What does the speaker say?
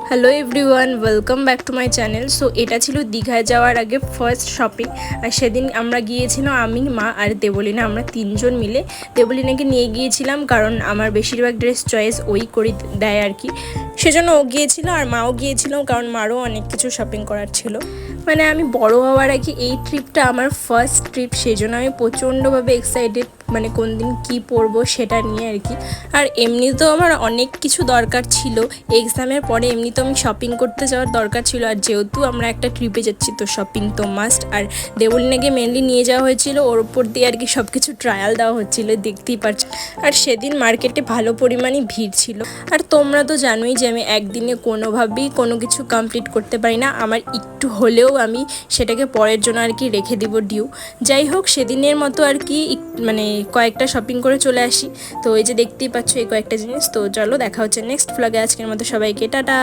Hello everyone, welcome back to my channel. So এটা ছিল দীঘায় যাওয়ার আগে ফার্স্ট শপিং। আর সেদিন আমরা গিয়েছিলাম, আমি, মা আর দেবলিনা, আমরা তিনজন মিলে দেবলিনাকে নিয়ে গিয়েছিলাম, কারণ আমার বেশিরভাগ ড্রেস চয়েস ওই করে দেয় আর কি। সেজন্য ও গিয়েছিল আর মাও গিয়েছিল, কারণ মারও অনেক কিছু শপিং করার ছিল। মানে আমি বড় হওয়ার আগে এই ট্রিপটা আমার ফার্স্ট ট্রিপ, সেই জন্য আমি প্রচণ্ডভাবে এক্সাইটেড, মানে কোন দিন কী পরবো সেটা নিয়ে আর কি। আর এমনিতেও আমার অনেক কিছু দরকার ছিল, এক্সামের পরে এমনিতেও আমি শপিং করতে যাওয়ার দরকার ছিল। আর যেহেতু আমরা একটা ট্রিপে যাচ্ছি তো শপিং তো মাস্ট। আর দেবলিনাকে মেনলি নিয়ে যাওয়া হয়েছিল, ওর উপর দিয়ে আর কি সব কিছু ট্রায়াল দেওয়া হচ্ছিলো, দেখতেই পাচ্ছি। আর সেদিন মার্কেটে ভালো পরিমাণে ভিড় ছিল। আর তোমরা তো জানোই যে আমি একদিনে কোনোভাবেই কোনো কিছু কমপ্লিট করতে পারি না, আমার একটু হলেও আমি সেটাকে পরের জন্য আর কি রেখে দিব ডিউ। যাই হোক, সেদিনের মতো আর কি মানে কয়েকটা শপিং করে চলে আসি। তো এই যে দেখতেই পাচ্ছ এই কয়েকটা জিনিস। তো চলো দেখা হচ্ছে নেক্সট ভ্লগে। আজকের মতো সবাইকে টাটা।